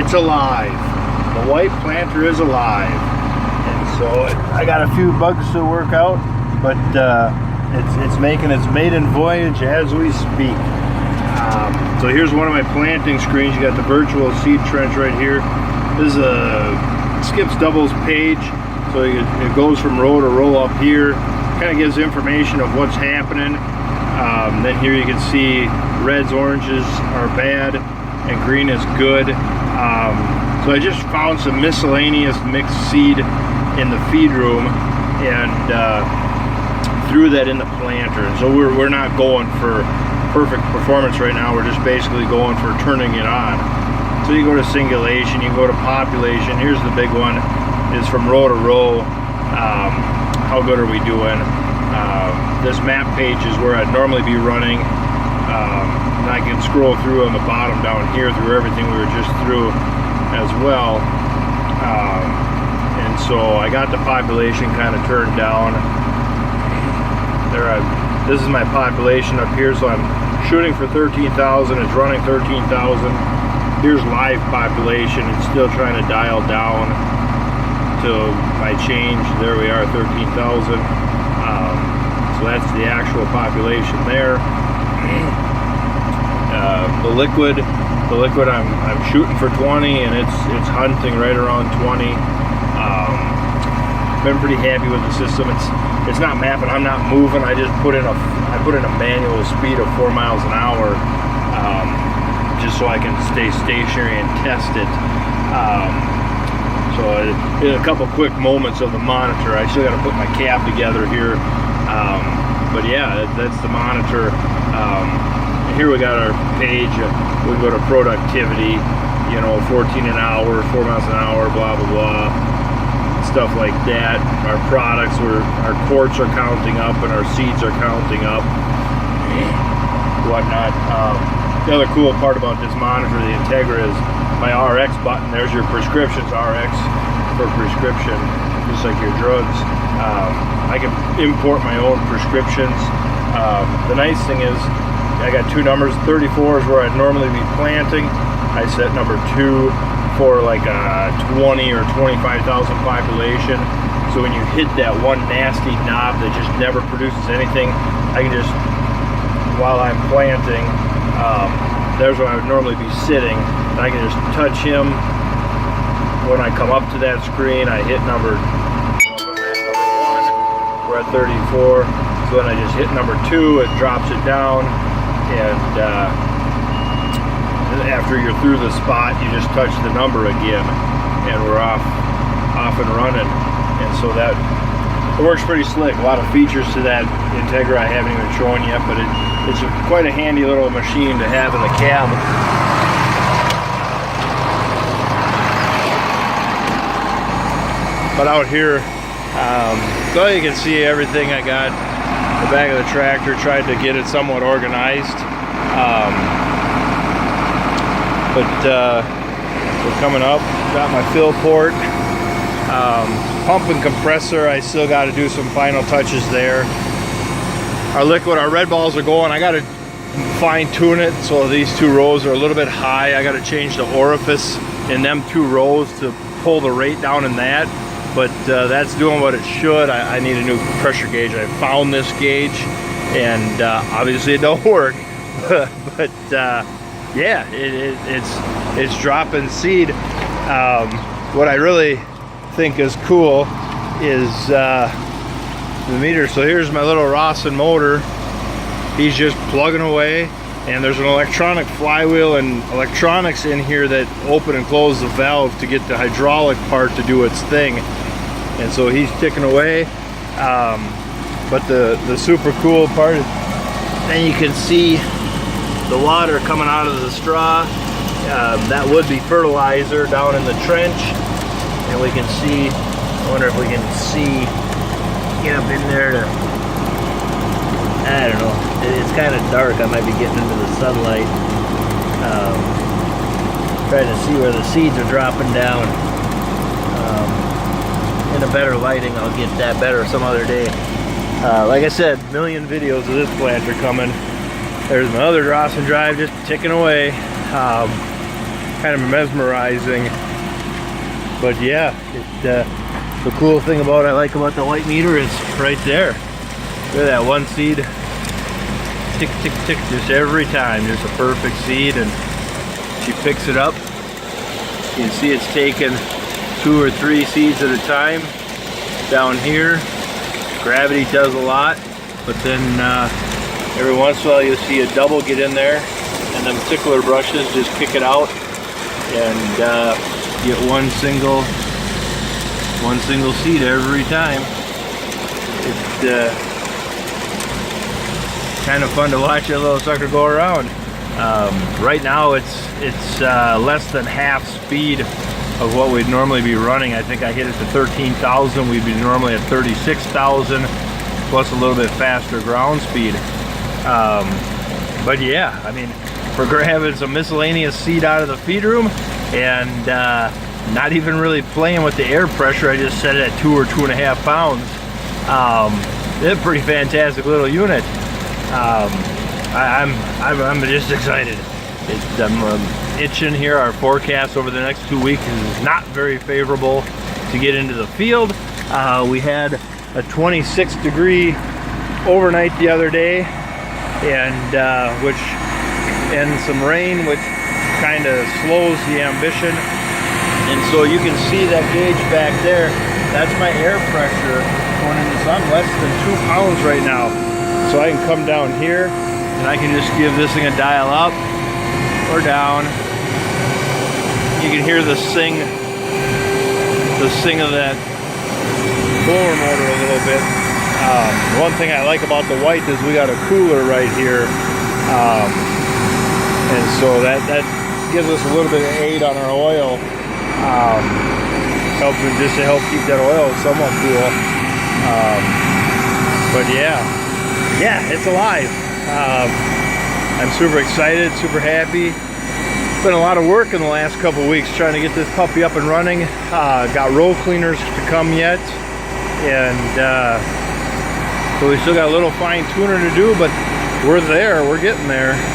it's alive. The white planter is alive. And so I got a few bugs to work out, but it's making its maiden voyage as we speak. So here's one of my planting screens. You got the virtual seed trench right here. This is a skips doubles page, so it goes from row to row up here. Kind of gives information of what's happening. Then here you can see reds, oranges are bad, and green is good. So I just found some miscellaneous mixed seed in the feed room and threw that in the planter. And so we're not going for perfect performance right now. We're just basically going for turning it on. So you go to singulation, you go to population. Here's the big one, is from row to row. How good are we doing? This map page is where I'd normally be running. And I can scroll through on the bottom down here through everything we were just through as well. And so I got the population kind of turned down. This is my population up here, so I'm shooting for 13,000. It's running 13,000. Here's live population. It's still trying to dial down to my change. There we are, 13,000. So that's the actual population there. The liquid I'm shooting for 20, and it's hunting right around 20. Been pretty happy with the system. It's not mapping. I'm not moving. I just put in a manual speed of 4 miles an hour, just so I can stay stationary and test it. So a couple quick moments of the monitor. I still got to put my cap together here, but yeah, that's the monitor. Here we got our page. We go to productivity, 14 an hour, 4 miles an hour, blah blah blah, stuff like that. Our products, our quarts are counting up and our seeds are counting up, whatnot. The other cool part about this monitor, the Integra, is my RX button. There's your prescriptions, RX for prescription, just like your drugs. I can import my own prescriptions. The nice thing is I got two numbers. 34 is where I'd normally be planting. I set number 2 for like a 20 or 25,000 population. So when you hit that one nasty knob that just never produces anything, I can just, while I'm planting, there's where I would normally be sitting, and I can just touch him. When I come up to that screen, I hit number 1. We're at 34. So then I just hit number 2, it drops it down, and after you're through the spot, you just touch the number again, and we're off and running. And so that it works pretty slick. A lot of features to that Integra I haven't even shown yet, but it's quite a handy little machine to have in the cab. But out here, so you can see everything I got. The back of the tractor, tried to get it somewhat organized. We're coming up, got my fill port. Pump and compressor, I still got to do some final touches there. Our liquid, our red balls are going. I got to fine tune it so these 2 rows are a little bit high. I got to change the orifice in them 2 rows to pull the rate down in that. But that's doing what it should. I need a new pressure gauge. I found this gauge, and obviously it don't work. but yeah, it's dropping seed. What I really think is cool is the meter. So here's my little Rawson motor. He's just plugging away, and there's an electronic flywheel and electronics in here that open and close the valve to get the hydraulic part to do its thing. And so he's ticking away. But the super cool part is then you can see the water coming out of the straw. That would be fertilizer down in the trench, and we can see, I wonder if we can see, get up in there to, I don't know, it's kind of dark. I might be getting into the sunlight. Trying to see where the seeds are dropping down. In a better lighting, I'll get that better some other day. Like I said, million videos of this planter coming. There's my other Rawson drive just ticking away. kind of mesmerizing. But yeah, the cool thing about I like about the white meter is right there. Look at that one seed, tick, tick, tick, just every time, just a perfect seed, and she picks it up. You can see it's taking 2 or 3 seeds at a time down here. Gravity does a lot, but then every once in a while you'll see a double get in there, and them tickler brushes just kick it out and get one single seed every time. It's kind of fun to watch that little sucker go around. Right now it's less than half speed of what we'd normally be running. I think I hit it to 13,000. We'd be normally at 36,000 plus a little bit faster ground speed. But yeah, I mean, we're grabbing some miscellaneous seed out of the feed room and not even really playing with the air pressure. I just set it at 2 or 2.5 pounds. It's a pretty fantastic little unit. I'm just excited. I'm itching here. Our forecast over the next 2 weeks is not very favorable to get into the field. We had a 26-degree overnight the other day, and some rain, which kind of slows the ambition. And so you can see that gauge back there. That's my air pressure going into the sun, less than 2 pounds right now. So I can come down here and I can just give this thing a dial up or down. You can hear the sing of that blower motor a little bit. One thing I like about the white is we got a cooler right here, and so that gives us a little bit of aid on our oil, helping just to help keep that oil somewhat cool. But yeah, it's alive. I'm super excited, super happy. It's been a lot of work in the last couple weeks trying to get this puppy up and running. Got row cleaners to come yet, and so we still got a little fine tuner to do, but we're there, we're getting there.